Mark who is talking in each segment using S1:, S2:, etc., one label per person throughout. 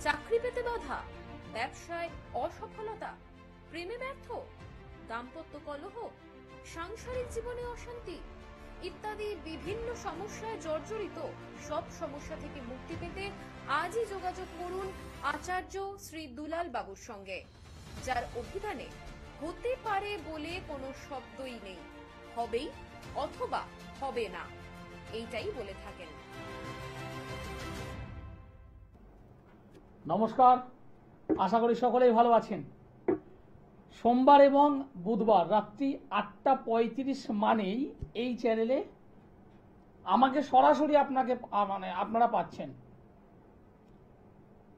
S1: চাকরি পেতে বাধা, ব্যবসায় অসফলতা, প্রেমে ব্যর্থ, দাম্পত্য কলহ, সাংসারিক জীবনে অশান্তি ইত্যাদি বিভিন্ন সমস্যায় জর্জরিত সব সমস্যা থেকে মুক্তি পেতে আজই যোগাযোগ করুন আচার্য শ্রী দুলাল বাবুর সঙ্গে, যার অভিধানে হতে পারে বলে কোনো শব্দই নেই, হবেই অথবা হবে না, এইটাই বলে থাকেন।
S2: নমস্কার, আশা করি সকলেই ভালো আছেন। সোমবার এবং বুধবার রাত্রি 8:35 মানেই এই চ্যানেলে আমাকে সরাসরি আপনারা পাচ্ছেন।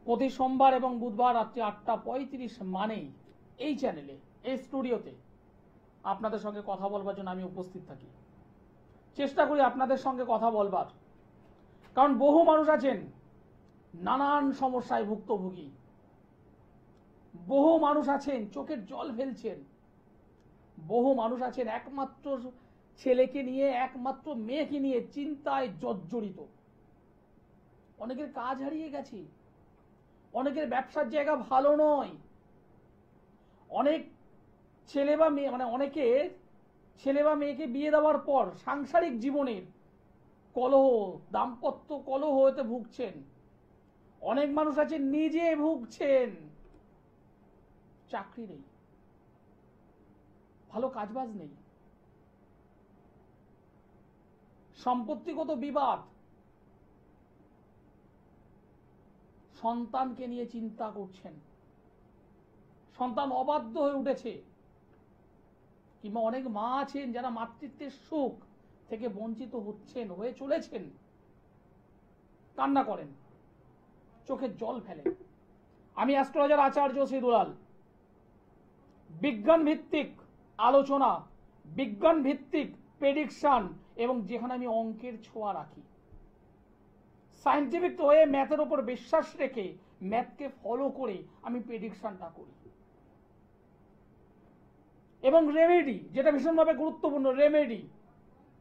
S2: প্রতি সোমবার এবং বুধবার রাত্রি 8:35 মানেই এই চ্যানেলে, এই স্টুডিওতে আপনাদের সঙ্গে কথা বলবার জন্য আমি উপস্থিত থাকি। চেষ্টা করি আপনাদের সঙ্গে কথা বলবার, কারণ বহু মানুষ আছেন নানান সমস্যায় ভুক্তভোগী, বহু মানুষ আছেন চোখের জল ফেলছেন, বহু মানুষ আছেন একমাত্র ছেলেকে নিয়ে, একমাত্র মেয়েকে নিয়ে চিন্তায় জর্জরিত। অনেকের কাজ হারিয়ে গেছে, অনেকের ব্যবসার জায়গা ভালো নয়, অনেক ছেলে বা মেয়ে অনেকে ছেলে বা মেয়েকে বিয়ে দেওয়ার পর সাংসারিক জীবনের কলহ, দাম্পত্য কলহ হতে ভুগছেন। অনেক মানুষ আছে নিজে ভুগছেন, চাকরি নেই, ভালো কাজবাজ নেই, সম্পত্তিগত বিবাদ, সন্তানকে নিয়ে চিন্তা করছেন, সন্তান অবাধ্য হয়ে উঠেছে, কিংবা অনেক মা আছেন যারা মাতৃত্বের সুখ থেকে বঞ্চিত হচ্ছেন, হয়ে চলেছেন, কান্না করেন, চোখের জল ফেলেন। আমি অ্যাস্ট্রোলজার আচার্য শ্রী দুলাল বিজ্ঞান ভিত্তিক আলোচনা, বিজ্ঞান ভিত্তিক প্রেডিকশন, এবং যেখানে আমি অঙ্কের ছোঁয়া রাখি, সায়েন্টিফিক ওয়ে, ম্যাথের উপর বিশ্বাস রেখে ম্যাথকে ফলো করে আমি প্রেডিকশনটা করি। এবং রেমেডি, যেটা ভীষণভাবে গুরুত্বপূর্ণ, রেমেডি,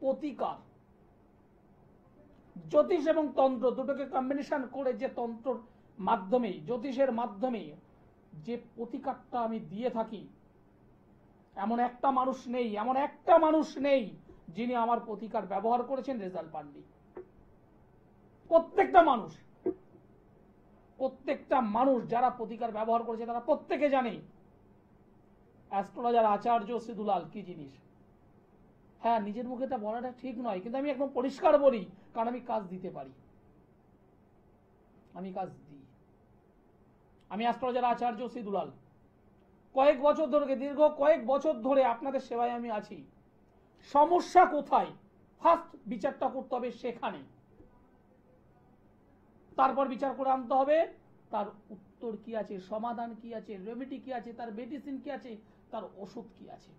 S2: প্রতিকার, জ্যোতিষ এবং তন্ত্র দুটোকে কম্বিনেশন করে যে তন্ত্রর মাধ্যমে, জ্যোতিষের মাধ্যমে যে প্রতিকারটা আমি দিয়ে থাকি, এমন একটা মানুষ নেই যিনি আমার প্রতিকার ব্যবহার করেছেন রেজাল্ট পাননি। প্রত্যেকটা মানুষ যারা প্রতিকার ব্যবহার করেছে তারা প্রত্যেকে জানে অ্যাস্ট্রোলজার আচার্য শ্রী দুলাল কি জিনিস। হ্যাঁ, নিজের মুখে এটা বলাটা ঠিক নয়, কিন্তু আমি একদম পরিষ্কার বলি, কারণ আমি কাজ দিতে পারি, আমি কাজ দিই। আমি অ্যাস্ট্রোলজার আচার্য শ্রী দুলাল দীর্ঘ কয়েক বছর ধরে আপনাদের সেবায় আমি আছি। সমস্যা কোথায়, ফার্স্ট বিচারটা করতে হবে সেখানে, তারপর বিচার করে আনতে হবে তার উত্তর কি আছে, সমাধান কি আছে, রেমেডি কি আছে, তার মেডিসিন কি আছে, তার ওষুধ কি আছে।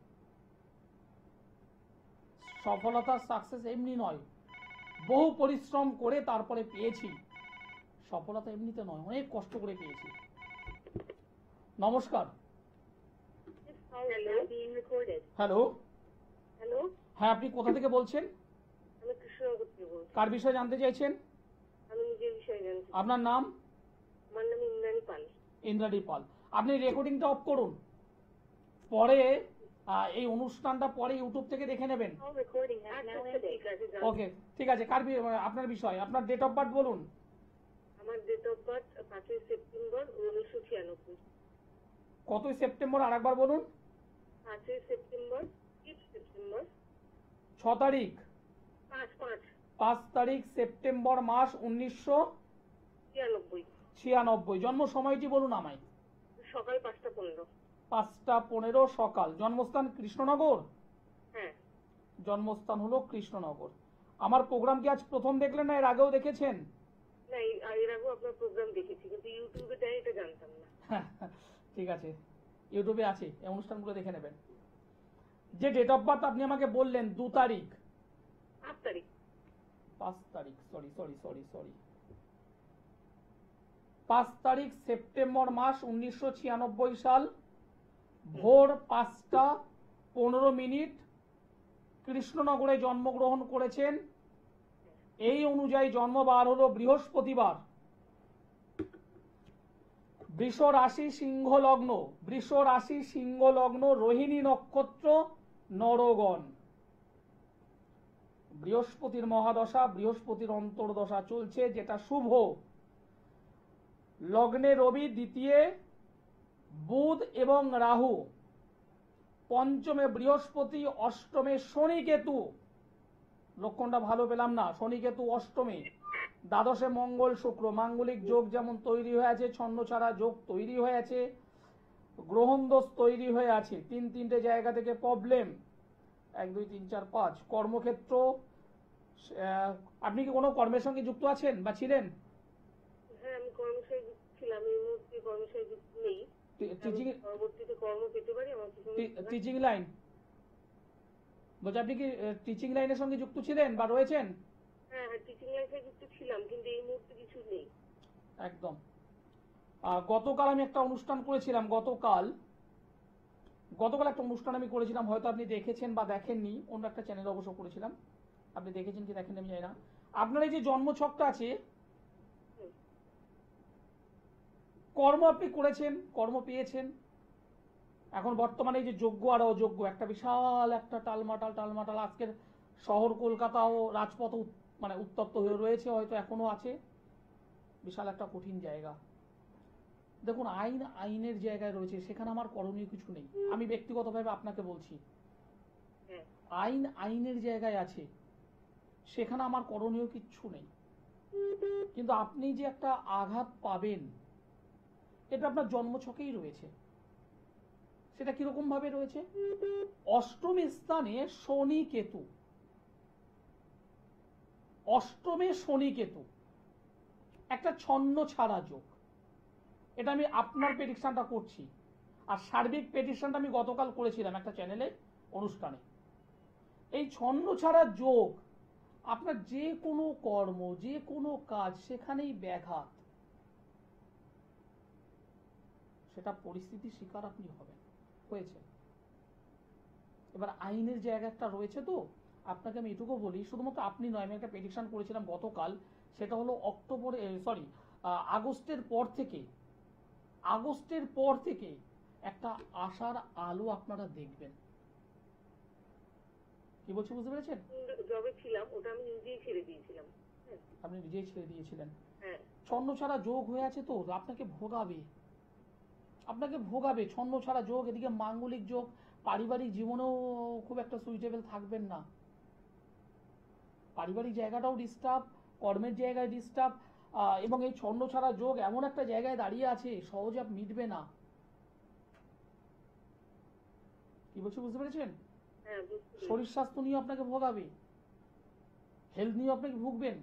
S2: সফলতা, সাকসেস এমনি নয়, বহু পরিশ্রম করে তারপরে পেয়েছি। সফলতা এমনিতে নয়, অনেক কষ্ট করে পেয়েছি। নমস্কার। হ্যালো, হ্যাঁ, আপনি কোথা থেকে বলছেন? কার বিষয়ে জানতে চাইছেন? আপনার নাম?
S3: আমার নাম ইন্দ্রাণী পাল।
S2: ইন্দ্রাণী পাল। আপনি রেকর্ডিংটা অফ করুন, পরে এই অনুষ্ঠানটা পরে ইউটিউব থেকে দেখে নেবেন। ওকে, ঠিক আছে। আপনার বিষয়, আপনার ডেট অফ বার্থ বলুন।
S3: আমার ডেট অফ বার্থ 5ই সেপ্টেম্বর 1996।
S2: কতই সেপ্টেম্বর আরেকবার বলুন?
S3: 5ই সেপ্টেম্বর,
S2: 6 তারিখ, 5 তারিখ সেপ্টেম্বর মাস 1996। জন্ম সময়টি বলুন আমায়।
S3: সকাল 5:15।
S2: 5:15 সকাল। জন্মস্থান কৃষ্ণনগর?
S3: হ্যাঁ,
S2: জন্মস্থান হলো কৃষ্ণনগর। আমার প্রোগ্রাম কি আজ প্রথম দেখলেন না এর আগেও দেখেছেন?
S3: না, এর আগেও আপনার প্রোগ্রাম দেখেছি, কিন্তু ইউটিউবে দেয় এটা জানতাম না।
S2: ঠিক আছে, ইউটিউবে আছে, এই অনুষ্ঠানগুলো দেখে নেবেন। যে ডেট অফ বার্থ আপনি আমাকে বললেন 2 তারিখ,
S3: 8 তারিখ,
S2: 5 তারিখ, সরি 5 তারিখ সেপ্টেম্বর মাস 1996 সাল, ভোর 5:15 কৃষ্ণনগরে জন্মগ্রহণ করেছেন। এই অনুযায়ী জন্মবার হলো বৃহস্পতিবার। বৃষ রাশি সিংহ লগ্ন, বৃষ রাশি সিংহ লগ্ন, রোহিণী নক্ষত্র, নরগণ। বৃহস্পতির মহাদশা, বৃহস্পতির অন্তর্দশা চলছে, যেটা শুভ। লগ্নে রবি, দ্বিতীয় বুধ এবং রাহু, পঞ্চমে বৃহস্পতি, অষ্টমে শনি কেতু। লক্ষণটা ভালো পেলাম না। শনি কেতু অষ্টমে, দ্বাদশে মঙ্গল শুক্র। মাঙ্গলিক যোগ যেমন তৈরি হয়ে আছে, ছন্ন ছাড়া যোগ তৈরি হয়ে আছে, গ্রহণ দোষ তৈরি হয়ে আছে। তিনটে জায়গা থেকে প্রবলেম। 1 2 3 4 5। কর্মক্ষেত্র, আপনি কি কোনো কর্মের সঙ্গে যুক্ত আছেন বা ছিলেন?
S3: হ্যাঁ, আমি কর্মচারী ছিলাম, এই মুহূর্তে কর্মচারী নেই।
S2: টিচিং,
S3: পরবর্তীতে কর্ম পেতে পারি আমার পিছনে।
S2: টিচিং লাইন বলছি, আপনি কি টিচিং লাইনের সঙ্গে যুক্ত ছিলেন বা রয়েছেন?
S3: হ্যাঁ হ্যাঁ, টিচিং লাইফে যুক্ত ছিলাম, কিন্তু এই মুহূর্তে কিছু নেই।
S2: একদম। গতকাল আমি একটা অনুষ্ঠান করেছিলাম, গতকাল একটা অনুষ্ঠান আমি করেছিলাম, হয়তো আপনি দেখেছেন বা দেখেননি, অন্য একটা চ্যানেল অবশ্য করেছিলাম। আপনি দেখেছেন কি দেখেন আমি জানি না। আপনার এই যে জন্মছকটা আছে, কর্ম আপনি করেছেন, কর্ম পেয়েছেন। এখন বর্তমানে এই যে যোগ্য আর অযোগ্য, একটা বিশাল একটা টালমাটাল। আজকের শহর কলকাতাও রাজপথ মানে উত্তপ্ত হয়ে রয়েছে, হয়তো এখনো আছে। বিশাল একটা কঠিন জায়গা। দেখুন, আইনের জায়গায় রয়েছে, সেখানে আমার করণীয় কিছু নেই। আমি ব্যক্তিগতভাবে আপনাকে বলছি, আইনের জায়গায় আছে, সেখানে আমার করণীয় কিচ্ছু নেই। কিন্তু আপনি যে একটা আঘাত পাবেন, এটা আপনার জন্মছকেই রয়েছে। সেটা কিরকম ভাবে রয়েছে? অষ্টম স্থানে শনি কেতু, অষ্টমে শনি কেতু, একটা ছন্ন ছাড়া যোগ। এটা আমি আপনার প্রেডিকশনটা করছি, আর সার্বিক প্রেডিকশনটা আমি গতকাল করেছিলাম একটা চ্যানেলে অনুষ্ঠানে। এই ছন্ন ছাড়া যোগ আপনার যে কোনো কর্ম, যে কোনো কাজ, সেখানেই ব্যাঘাত। সেটা পরিস্থিতির শিকার আপনি হবেন, হয়েছে। এবার আইনের জায়গা একটা রয়েছে, তো আপনাকে আমি এটুকু বলি, শুধুমাত্র আপনি নয়, আমি একটা প্রেডিকশন করেছিলাম গতকাল, সেটা হলো আগস্টের পর থেকে একটা আশার আলো আপনারা দেখবেন। কি বলছি বুঝতে পেরেছেন?
S3: জবে ছিলাম, ওটা আমি নিজেই ছেড়ে দিয়েছিলাম।
S2: আপনি নিজেই ছেড়ে দিয়েছিলেন।
S3: হ্যাঁ,
S2: ছন্ন ছাড়া যোগ হয়ে আছে, তো আপনাকে ভোগাবে। ছন্ন ছাড়া যোগ, এদিকে মাঙ্গলিক যোগ, পারিবারিক জীবনেও খুব একটা সুইটেবল থাকবেন না। পারিবারিক জায়গাটাও ডিস্টার্ব, কর্মের জায়গায় ডিস্টার্ব, এবং এই ছন্ন ছাড়া যোগ এমন একটা জায়গায় দাঁড়িয়ে আছে, সহজে মিটবে না। কি বলছি বুঝতে পেরেছেন? শরীর স্বাস্থ্য নিয়ে আপনাকে ভোগাবে, হেলথ নিয়ে আপনাকে ভুগবেন।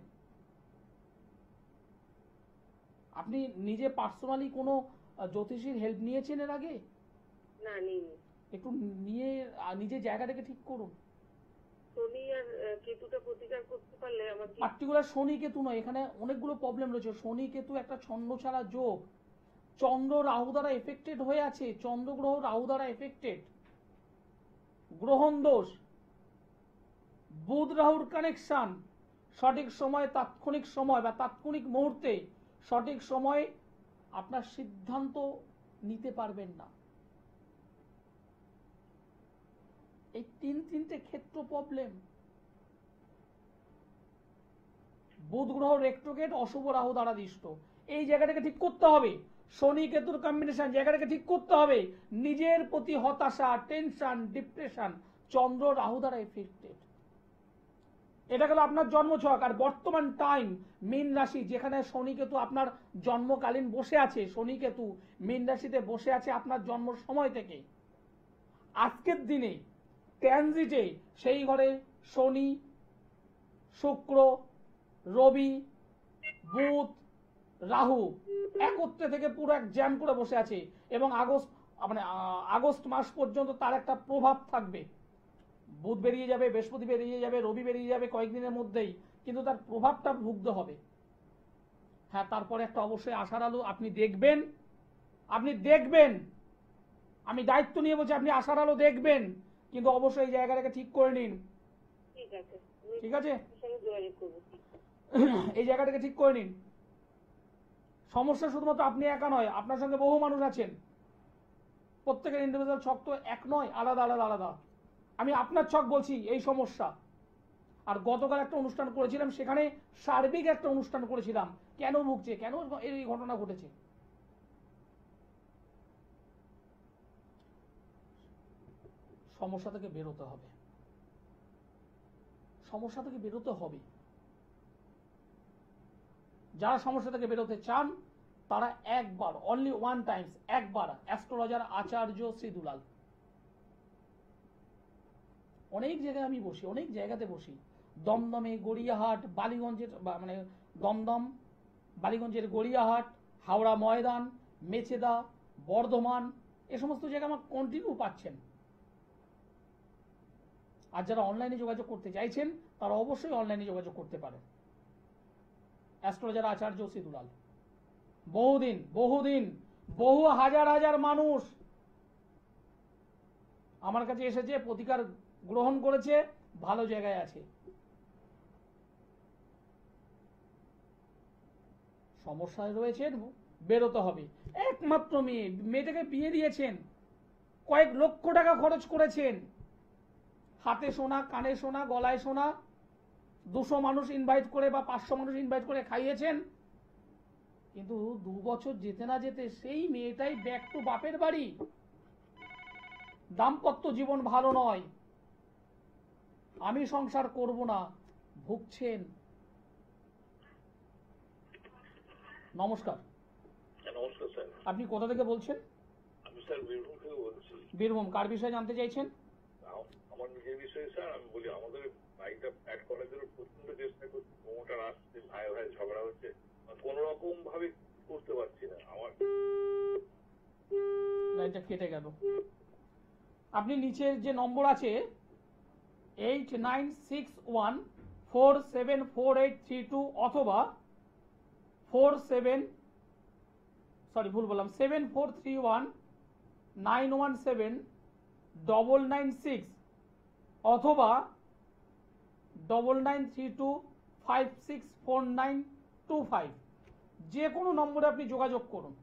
S2: আপনি নিজে পার্সোনালি কোনো জ্যোতিষীর হেল্প নিয়েছেন এর আগে?
S3: না, নিইনি।
S2: একটু নিয়ে নিজের জায়গাটাকে ঠিক করুন।
S3: শনি আর কেতুটা প্রতিকার করতে পারলে আমার
S2: পার্টিকুলার শনি কেতু নয়, এখানে অনেকগুলো প্রবলেম রয়েছে। শনি কেতু একটা ছন্ন ছাড়া যোগ, চন্দ্র রাহু দ্বারা এফেক্টেড হয়ে আছে, চন্দ্র গ্রহ রাহু দ্বারা এফেক্টেড, গ্রহণ দোষ, বুধ রাহুর কানেকশন, সঠিক সময়, তাৎক্ষণিক সময় বা তাৎক্ষণিক মুহূর্তে সঠিক সময় আপনার সিদ্ধান্ত নিতে পারবেন না। এই তিনটে ক্ষেত্র প্রবলেম। বুধ গ্রহ রেক্টোগেট, অশুভ রাহু দ্বারা দৃষ্ট। এই জায়গাটাকে ঠিক করতে হবে। শনি কেতুর কম্বিনেশন, জায়গাটাকে ঠিক করতে হবে। নিজের প্রতি হতাশা, টেনশন, ডিপ্রেশন, চন্দ্র রাহু দ্বারা এফেক্টেড। এটা গেল আপনার জন্মছক। আর বর্তমান টাইম, মীন রাশি, যেখানে শনি কেতু আপনার জন্মকালীন বসে আছে, শনি কেতু মীন রাশিতে বসে আছে আপনার জন্ম সময় থেকে। আজকের দিনে ট্রানজিটে সেই ঘরে শনি, শুক্র, রবি, বুধ, রাহু একত্রে থেকে পুরো এক জ্যাম করে বসে আছে, এবং আগস্ট মাস পর্যন্ত তার একটা প্রভাব থাকবে। বুধ বেরিয়ে যাবে, বৃহস্পতি বেরিয়ে যাবে, রবি বেরিয়ে যাবে কয়েকদিনের মধ্যেই, কিন্তু তার প্রভাবটা ভুগতে হবে। হ্যাঁ, তারপরে একটা অবশ্যই আশার আলো আপনি দেখবেন। আমি দায়িত্ব নিয়ে বলছি, আপনি আশার আলো দেখবেন, কিন্তু অবশ্যই এই জায়গাটাকে ঠিক করে নিন। ঠিক আছে, এই জায়গাটাকে ঠিক করে নিন। সমস্যা শুধুমাত্র আপনি একা নয়, আপনার সঙ্গে বহু মানুষ আছেন। প্রত্যেকের ইন্ডিভিজুয়াল ছক তো এক নয়, আলাদা আলাদা আলাদা। আমি আপনার ছক বলছি, এই সমস্যা। আর গতকাল একটা অনুষ্ঠান করেছিলাম, সেখানে সার্বিক একটা অনুষ্ঠান করেছিলাম, কেন ভুগছে, কেন এই ঘটনা ঘটেছে। সমস্যা থেকে বেরোতে হবে, সমস্যা থেকে বেরোতে হবে। যারা সমস্যা থেকে বেরোতে চান তারা একবার, অনলি ওয়ান টাইমস, একবার অ্যাস্ট্রোলজার আচার্য শ্রী দুলাল। অনেক জায়গায় আমি বসি, অনেক জায়গাতে বসি, দমদমে, গড়িয়াহাট, বালিগঞ্জের মানে দমদম, বালিগঞ্জের গড়িয়াহাট, হাওড়া ময়দান, মেচেদা, বর্ধমান, এ সমস্ত জায়গায় আমার কন্টিনিউ পাচ্ছেন। আর যারা অনলাইনে যোগাযোগ করতে চাইছেন তারা অবশ্যই অনলাইনে যোগাযোগ করতে পারেন। অ্যাস্ট্রোলজার আচার্য শ্রী দুলাল। বহুদিন বহুদিন বহু হাজার হাজার মানুষ আমার কাছে এসেছে, প্রতিকার গ্রহণ করেছে, ভালো জায়গায় আছে। সমস্যায় রয়েছেন, বেরোতে হবে। একমাত্র মেয়ে, মেয়েটাকে বিয়ে দিয়েছেন, কয়েক লক্ষ টাকা খরচ করেছেন, হাতে সোনা, কানে সোনা, গলায় সোনা, 200 মানুষ ইনভাইট করে বা 500 মানুষ ইনভাইট করে খাইয়েছেন, কিন্তু 2 বছর যেতে না যেতে সেই মেয়েটাই ব্যাক টু বাপের বাড়ি। দাম্পত্য জীবন ভালো নয়, আমি সংসার করব না, ভুগছেন। নমস্কার।
S4: নমস্কার স্যার।
S2: আপনি কোথা থেকে বলছেন?
S4: আমি স্যার বীরভূম থেকে বলছি।
S2: বীরভূম, কার বিষয়ে জানতে চাইছেন?
S4: আমার নিজের বিষয়ে স্যার আমি বলি, আমাদের বাইকটা অ্যাড করার জন্য প্রচন্ড চেষ্টা করছি, প্রমোটার আসছে, ভাই ভাই ঝগড়া হচ্ছে, কোন রকম ভাবে করতে পারছি না। আমার
S2: লাইনটা কেটে গেল। আপনি নিচের যে নম্বর আছে 8961474832 অথবা 7431917996 অথবা 9932564925, যে কোনো নম্বরে আপনি যোগাযোগ করুন।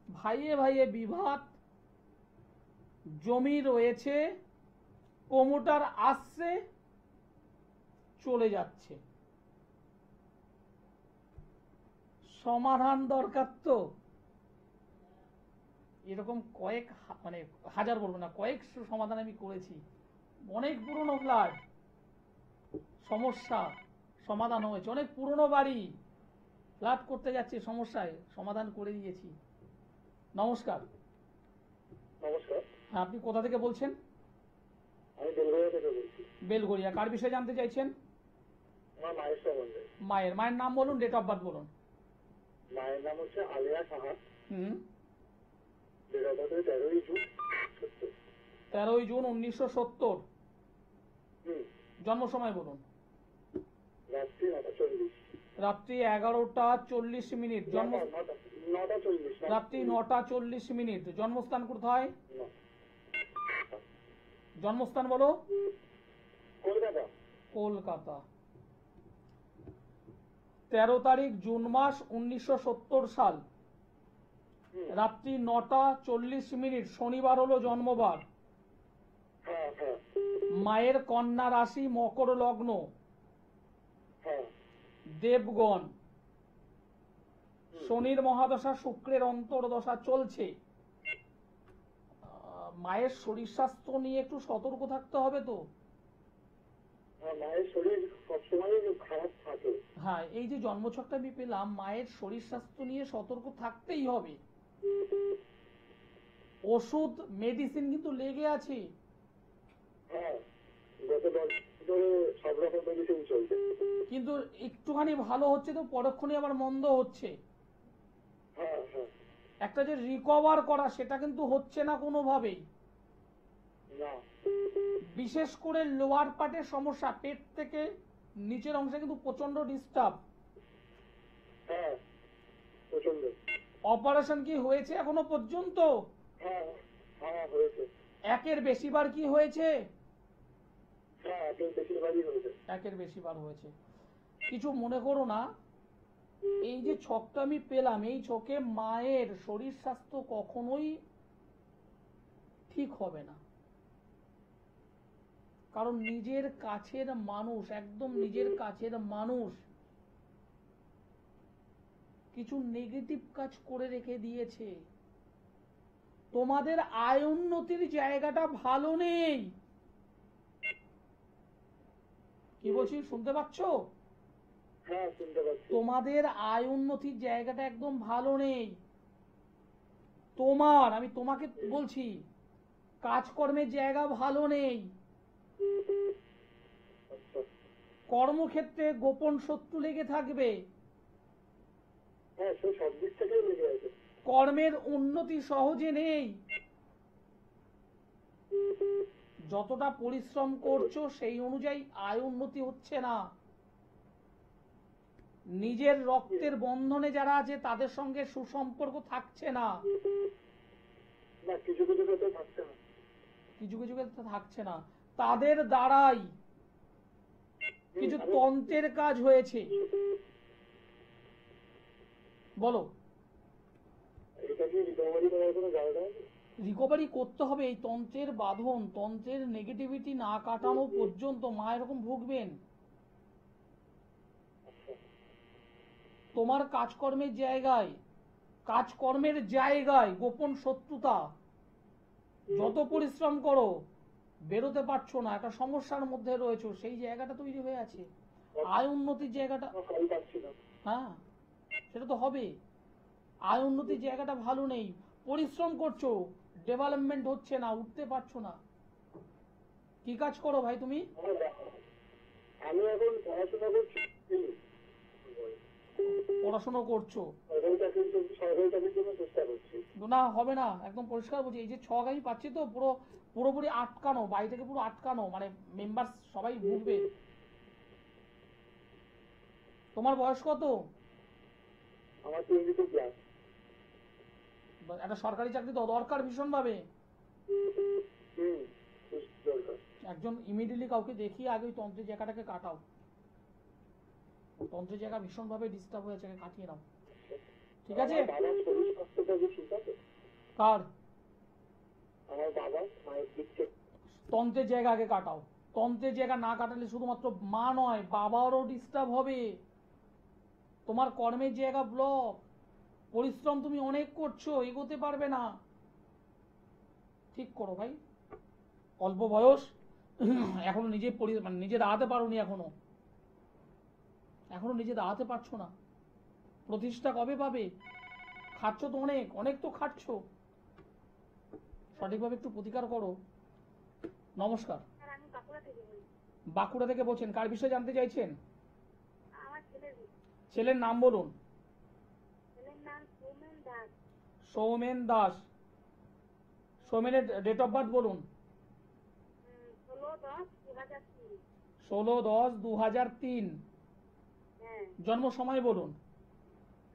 S2: ভাইয়ে ভাইয়ে বিবাদ, জমি রয়েছে, প্রমোটার আসছে, চলে যাচ্ছে, সমাধান দরকার। তো এরকম কয়েক মানে হাজার বলবো না, কয়েকশো সমাধান আমি করেছি। অনেক পুরনো ফ্ল্যাট, সমস্যা সমাধান হয়েছে। অনেক পুরনো বাড়ি, ফ্ল্যাট করতে যাচ্ছে, সমস্যায় সমাধান করে দিয়েছি। নমস্কার।
S4: নমস্কার।
S2: হ্যাঁ, আপনি কোথা থেকে বলছেন?
S4: আমি বেলগড়িয়া থেকে বলছি।
S2: বেলগড়িয়া, কার বিষয়ে জানতে চাইছেন?
S4: আমার মায়ের সম্বন্ধে।
S2: মায়ের নাম বলুন, ডেট অফ বার্থ বলুন।
S4: মায়ের নাম হচ্ছে Alia Saha.
S2: Date of birth
S4: 13ই জুন 70।
S2: 13ই জুন 1970। জন্ম সময় বলুন।
S4: রাত্রি 9:40।
S2: রাত্রি 11:40। জন্ম
S4: 9:40।
S2: রাত্রি 9:40। জন্মস্থান কোথায়? জন্মস্থান বলো।
S4: কলকাতা।
S2: কলকাতা। 13 তারিখ জুন মাস 1970 সাল, রাত্রি 9:40, শনিবার হলো জন্মবার।
S4: হ্যাঁ হ্যাঁ
S2: মায়ের কন্যা রাশি, মকর লগ্ন,
S4: হ্যাঁ।
S2: দেবগণ। শনির মহাদশা, শুক্রের অন্তর্দশা চলছে। মায়ের শরীর স্বাস্থ্য নিয়ে একটু সতর্ক থাকতে হবে তো।
S4: মায়ের শরীর সবসময় খারাপ থাকে।
S2: হ্যাঁ, এই যে জন্মছকটা আমি পেলাম, মায়ের শরীর স্বাস্থ্য নিয়ে সতর্ক থাকতেই হবে। ওষুধ মেডিসিন কিন্তু লেগে আছে।
S4: হ্যাঁ, গত 10 ধরে সব রকম মেডিসিন চলছে,
S2: কিন্তু একটুখানি ভালো হচ্ছে তো পরক্ষণে আবার মন্দ হচ্ছে।
S4: হ্যাঁ হ্যাঁ।
S2: একটা যে রিকভার করা, সেটা কিন্তু হচ্ছে না কোনোভাবেই।
S4: না,
S2: বিশেষ করে লোয়ার পার্টের সমস্যা, পেট থেকে নিচের অংশে কিন্তু প্রচন্ড ডিস্টার্ব।
S4: হ্যাঁ প্রচন্ড।
S2: অপারেশন কি হয়েছে এখনো পর্যন্ত?
S4: হ্যাঁ হ্যাঁ হয়েছে।
S2: একের বেশিবার কি হয়েছে?
S4: হ্যাঁ, একের বেশিরভাগই হয়েছে।
S2: একের বেশিবার হয়েছে। কিছু মনে করো না, এই যে ছকটা আমি পেলাম, এই ছকে মায়ের শরীর স্বাস্থ্য কখনোই ঠিক হবে না। কারণ নিজের কাছের মানুষ, একদম নিজের কাছের মানুষ কিছু নেগেটিভ কাজ করে রেখে দিয়েছে। তোমাদের আয় উন্নতির জায়গাটা ভালো নেই। কি বলছি, শুনতে পাচ্ছ?
S5: হ্যাঁ, শুনতে পাচ্ছি।
S2: তোমাদের আয় উন্নতির জায়গাটা একদম ভালো নেই। আমি তোমাকে বলছি, কাজকর্মের জায়গা ভালো নেই।
S5: আচ্ছা।
S2: কর্মক্ষেত্রে গোপন শত্রু লেগে থাকবে।
S5: হ্যাঁ, সে সব দিক থেকেই লেগে আছে।
S2: কর্মের উন্নতি সহজে নেই। যতটা পরিশ্রম করছো সেই অনুযায়ী আয় উন্নতি হচ্ছে না। নিজের রক্তের বন্ধনে যারা আছে তাদের সঙ্গে সুসম্পর্ক থাকছে না।
S5: না, কিছু কিছু ক্ষেত্রে থাকছে না।
S2: কিছু কিছু ক্ষেত্রে থাকছে না। তাদের দ্বারাই কিছু তন্ত্রের কাজ হয়েছে। বলো,
S5: এটা কি রিকভারি করার কোনো জায়গা আছে?
S2: রিকভারি করতে হবে। এই তন্ত্রের বাঁধন, তন্ত্রের নেগেটিভিটি না কাটানো পর্যন্ত মা এরকম ভুগবেন। তোমার কাজকর্মের জায়গায় গোপন শত্রুতা, যত পরিশ্রম করো বেরোতে পারছো না, একটা সমস্যার মধ্যে রয়েছো, সেই জায়গাটা তৈরি হয়ে আছে। আয় উন্নতির জায়গাটা,
S5: ফল পাচ্ছি না।
S2: হ্যাঁ সেটা তো হবে। আয় উন্নতির জায়গাটা ভালো নেই। পরিশ্রম করছো, ডেভেলপমেন্ট হচ্ছে না, উঠতে পারছো না। কি কাজ করো ভাই তুমি?
S5: আমি এখন পড়াশোনা করছি।
S2: পড়াশোনা করছো?
S5: সরকারি চাকরির জন্য চেষ্টা করছি।
S2: না, হবে না, একদম পরিষ্কার বলছি। এই যে ছক আমি পাচ্ছি তো পুরোপুরি আটকানো, বাড়ি থেকে পুরো আটকানো, মানে মেম্বার সবাই ভুগবে। তোমার বয়স কত?
S5: আমার 22 ক্লাস।
S2: একটা সরকারি চাকরি তো দরকার ভীষণ ভাবে।
S5: দরকার।
S2: একজন ইমিডিয়েটলি কাউকে দেখিয়ে আগে ওই তন্ত্রের জায়গাটাকে কাটাও। তন্ত্রের জায়গা ভীষণ ভাবে ডিস্টার্ব হয়েছে, কাটিয়ে নাও, ঠিক আছে?
S5: বাবার শরীর স্বাস্থ্যটা কি ঠিক আছে?
S2: কার?
S5: আমার বাবা, মায়ের দিক থেকে।
S2: তন্ত্রের জায়গা আগে কাটাও। তন্ত্রের জায়গা না কাটালে শুধুমাত্র মা নয়, বাবারও ডিস্টার্ব হবে। তোমার কর্মের জায়গা ব্লক, পরিশ্রম তুমি অনেক করছো, এগোতে পারবে না। ঠিক করো ভাই, অল্প বয়স, এখনো নিজে দাঁড়াতে পারোনি, এখনো নিজে দাঁড়াতে পারছো না। প্রতিষ্ঠা কবে পাবে? খাচ্ছ তো অনেক অনেক তো খাচ্ছ, সঠিকভাবে একটু প্রতিকার করো। নমস্কার,
S3: স্যার আমি বাঁকুড়া থেকে বলছি।
S2: বাঁকুড়া থেকে বলছেন, কার বিষয়ে জানতে চাইছেন?
S3: আমার
S2: ছেলের নাম বলুন।
S3: ছেলের নাম সৌমেন দাস।
S2: সৌমেন দাস। সৌমেনের ডেট অফ বার্থ বলুন।
S3: 16/10/2003।
S2: 16/10/2003।
S3: হ্যাঁ,
S2: জন্ম সময় বলুন।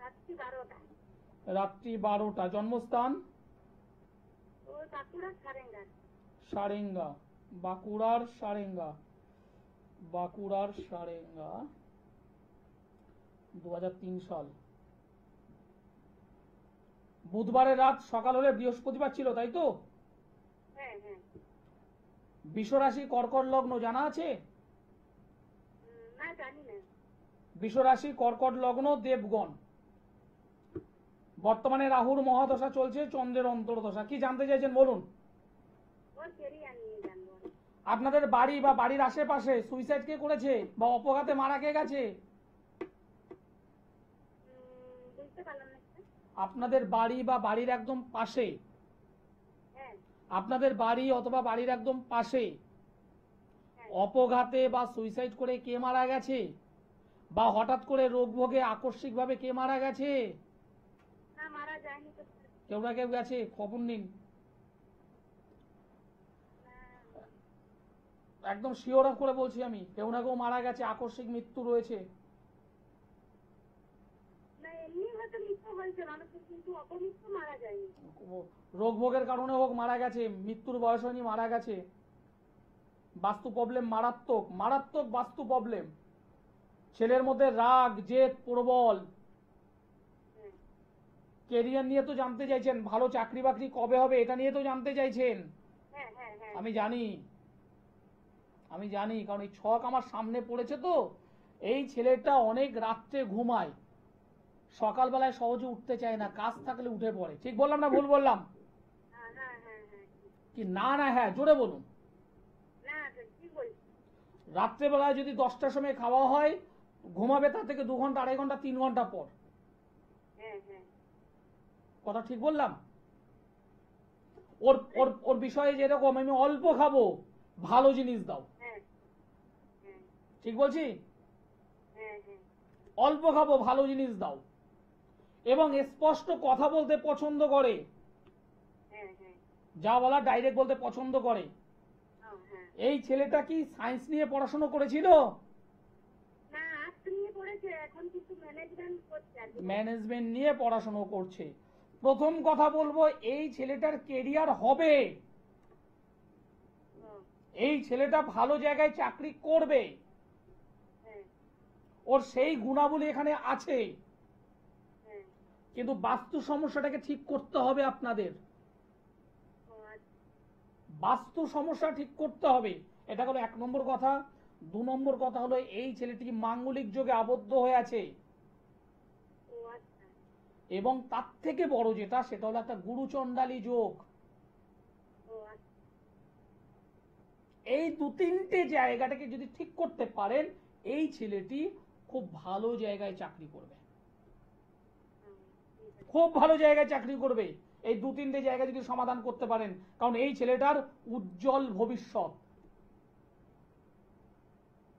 S3: রাত্রি 12টা।
S2: রাত্রি 12টা। জন্মস্থান?
S3: ওই বাঁকুড়ার সারেঙ্গা।
S2: সারেঙ্গা, বাঁকুড়ার সারেঙ্গা। 2003 সাল। বুধবারের রাত সকাল হলে বৃহস্পতিবার ছিল, তাই তো?
S3: হ্যাঁ হ্যাঁ।
S2: বিশ্বরাশি কর্কট লগ্ন জানা আছে?
S3: না, জানি না।
S2: বিশ্বরাশি কর্কট লগ্ন, দেবগণ। বর্তমানে রাহুর মহাদশা চলছে, চন্দ্রের অন্তর্দশা। কি জানতে চাইছেন বলুন।
S3: ওর কেরিয়ার নিয়ে জানবো।
S2: আপনাদের বাড়ি বা বাড়ির আশেপাশে সুইসাইড কে করেছে বা অপঘাতে মারা কে গেছে?
S3: বুঝতে পারলাম না স্যার।
S2: আপনাদের বাড়ি বা বাড়ির একদম পাশে,
S3: হ্যাঁ
S2: আপনাদের বাড়ি অথবা বাড়ির একদম পাশে
S3: হ্যাঁ।
S2: অপঘাতে বা সুইসাইড করে কে মারা গেছে, বা হঠাৎ করে রোগ ভোগে আকস্মিকভাবে কে মারা গেছে?
S3: না, মারা যায়নি তো স্যার।
S2: কেউ না কেউ গেছে, খবর নিন। একদম শিওর করে বলছি আমি, কেউ না কেউ মারা গেছে, আকস্মিক মৃত্যু রয়েছে।
S3: না, এমনি হয়তো মৃত্যু হয়েছে মানুষের, কিন্তু অপমৃত্যু মারা যায়নি।
S2: রোগ ভোগের কারণে হোক মারা গেছে, মৃত্যুর বয়স হয়নি, মারা গেছে। বাস্তু প্রবলেম মারাত্মক, মারাত্মক বাস্তু প্রবলেম। ছেলের মধ্যে রাগ জেদ প্রবল, কেরিয়ার নিয়ে তো জানতে চাইছেন, ভালো চাকরি বাকরি কবে হবে এটা নিয়ে তো জানতে চাইছেন।
S3: হ্যাঁ হ্যাঁ হ্যাঁ
S2: আমি জানি কারণ এই ছক আমার সামনে পড়েছে তো। এই ছেলেটা অনেক রাত্রে ঘুমায়, সকালবেলায় সহজে উঠতে চায় না, কাজ থাকলে উঠে পড়ে। ঠিক বললাম না ভুল বললাম?
S3: হ্যাঁ হ্যাঁ হ্যাঁ হ্যাঁ
S2: কি না না হ্যাঁ জোরে বলুন।
S3: না কি বলছি
S2: রাত্রেবেলায় যদি 10টার সময় খাওয়া হয়, ঘুমাবে তার থেকে 2 ঘন্টা 2.5 ঘন্টা 3 ঘন্টা পর।
S3: হ্যাঁ হ্যাঁ
S2: কথা ঠিক বললাম? ওর ওর ওর বিষয়ে যেরকম আমি অল্প খাবো, ভালো জিনিস দাও।
S3: হ্যাঁ হ্যাঁ
S2: ঠিক বলছি?
S3: হ্যাঁ হ্যাঁ
S2: অল্প খাবো, ভালো জিনিস দাও। এবং স্পষ্ট কথা বলতে পছন্দ করে,
S3: হ্যাঁ হ্যাঁ
S2: যা বলা ডাইরেক্ট বলতে পছন্দ করে।
S3: হ্যাঁ
S2: এই ছেলেটা কি সায়েন্স নিয়ে পড়াশোনা করেছিল?
S3: না আর্টস নিয়ে পড়েছে, এখন কিন্তু ম্যানেজমেন্ট করছে আর কি।
S2: ম্যানেজমেন্ট নিয়ে পড়াশোনা করছে। প্রথম কথা বলবো, এই ছেলেটার কেরিয়ার হবে,
S3: ও,
S2: এই ছেলেটা ভালো জায়গায় চাকরি করবে,
S3: হ্যাঁ
S2: ওর সেই গুণাবলী এখানে আছে।
S3: হ্যাঁ
S2: কিন্তু বাস্তু সমস্যাটাকে ঠিক করতে হবে আপনাদের।
S3: ও আচ্ছা
S2: বাস্তু সমস্যা ঠিক করতে হবে, এটা হলো 1 নম্বর কথা। 2 নম্বর কথা হলো, এই ছেলেটি মাঙ্গলিক যোগে আবদ্ধ হয়ে আছে,
S3: ও আচ্ছা
S2: এবং তার থেকে বড় যেটা সেটা হলো একটা গুরুচণ্ডালী যোগ।
S3: ও আচ্ছা
S2: এই 2-3টে জায়গাটাকে যদি ঠিক করতে পারেন, এই ছেলেটি খুব ভালো জায়গায় চাকরি করবে,
S3: ঠিক আছে।
S2: খুব ভালো জায়গায় চাকরি করবে। এই 2-3টে জায়গা যদি সমাধান করতে পারেন, কারণ এই ছেলেটার উজ্জ্বল ভবিষ্যৎ।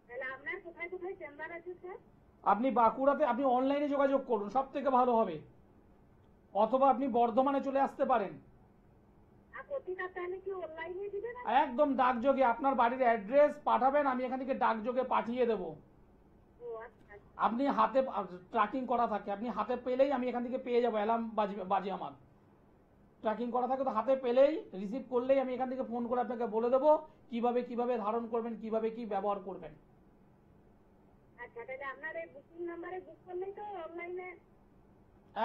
S3: তাহলে আপনার কোথায় কোথায় চেম্বার আছে স্যার?
S2: আপনি বাঁকুড়াতে আপনি অনলাইনে যোগাযোগ করুন, সব থেকে ভালো হবে। অথবা আপনি বর্ধমানে চলে আসতে পারেন।
S3: আর প্রতিটা তাহলে কি অনলাইনে দিবেন?
S2: একদম ডাকযোগে আপনার বাড়ির অ্যাড্রেস পাঠাবেন, আমি এখান থেকে ডাকযোগে পাঠিয়ে দেব।
S3: ও আচ্ছা
S2: আপনি হাতে ট্র্যাকিং করা থাকে, আপনি হাতে পেলেই আমি এখান থেকে পেয়ে যাবো, অ্যালার্ম বাজে আমার ট্র্যাকিং করা থাকে, তো হাতে পেলেই রিসিভ করলেই আমি এখান থেকে ফোন করে আপনাকে বলে দেবো কিভাবে ধারণ করবেন, কিভাবে কি ব্যবহার করবেন।
S3: আচ্ছা তাহলে আপনার এই বুকিং নাম্বারে বুক করলেই তো অনলাইনে?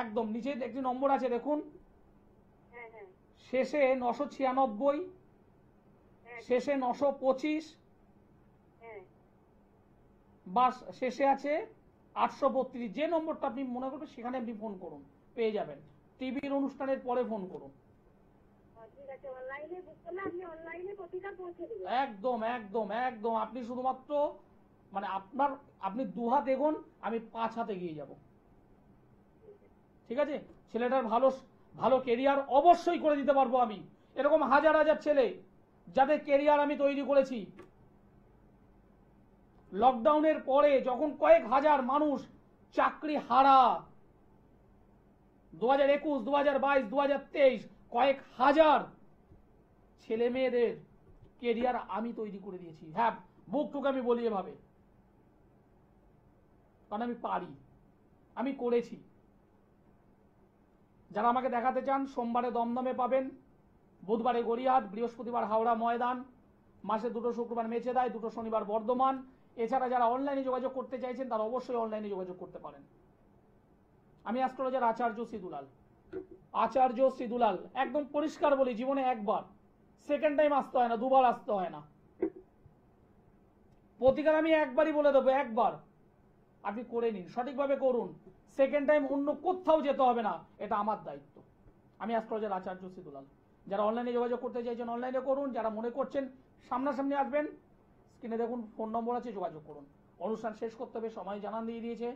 S2: একদম নিচে একটি নম্বর আছে দেখুন,
S3: হ্যাঁ হ্যাঁ
S2: শেষে 996,
S3: হ্যাঁ
S2: শেষে 925,
S3: হ্যাঁ
S2: বা শেষে আছে 832। যে নম্বরটা আপনি মনে করবেন সেখানে আপনি ফোন করুন, পেয়ে যাবেন। টিভির অনুষ্ঠানের পরে ফোন করুন।
S3: ও, ঠিক আছে, অনলাইনে বুক করলে আপনি অনলাইনে প্রতিটা পৌঁছে দেবেন?
S2: একদম একদম একদম, আপনি শুধুমাত্র মানে আপনি 2 হাত এগোন, আমি 5 হাত এগিয়ে যাব। ঠিক আছে? ছেলেটার ভালো কেরিয়ার অবশ্যই করে দিতে পারবো আমি। এরকম হাজার হাজার ছেলে যাদের কেরিয়ার আমি তৈরি করেছি। লকডাউনের পরে যখন কয়েক হাজার মানুষ চাকরি হারা, 2021, 2022, 2023 কয়েক হাজার ছেলে মেয়েদের কেরিয়ার আমি তৈরি করে দিয়েছি। হ্যাঁ, বুকটুকু আমি বলি এভাবে, কারণ আমি পারি, আমি করেছি। যারা আমাকে দেখাতে চান, সোমবারে দমদমে পাবেন, বুধবারে গড়িয়াহাট, বৃহস্পতিবার হাওড়া ময়দান, মাসে 2টো শুক্রবার মেচেদায়, 2টো শনিবার বর্ধমান। এছাড়া যারা অনলাইনে যোগাযোগ করতে চাইছেন তারা অবশ্যই অনলাইনে যোগাযোগ করতে পারেন। আমি অ্যাস্ট্রোলজার আচার্য শ্রীদুলাল। একদম পরিষ্কার বলি, জীবনে একবার, সেকেন্ড টাইম আসতে হয় না, 2বার আসতে হয় না। প্রতিকার আমি একবারই বলে দেবো, একবার আপনি করে নিন, সঠিকভাবে করুন। সেকেন্ড টাইম অন্য কোথাও যেতে হবে না, এটা আমার দায়িত্ব। আমি অ্যাস্ট্রোলজার আচার্য শ্রীদুলাল। যারা অনলাইনে যোগাযোগ করতে চাইছেন অনলাইনে করুন, যারা মনে করছেন সামনাসামনি আসবেন, স্ক্রিনে দেখুন ফোন নম্বর আছে, যোগাযোগ করুন। অনুষ্ঠান শেষ করতে হবে, সময় জানান দিয়ে দিয়েছে।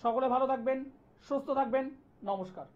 S2: সকলে ভালো থাকবেন, সুস্থ থাকবেন, নমস্কার।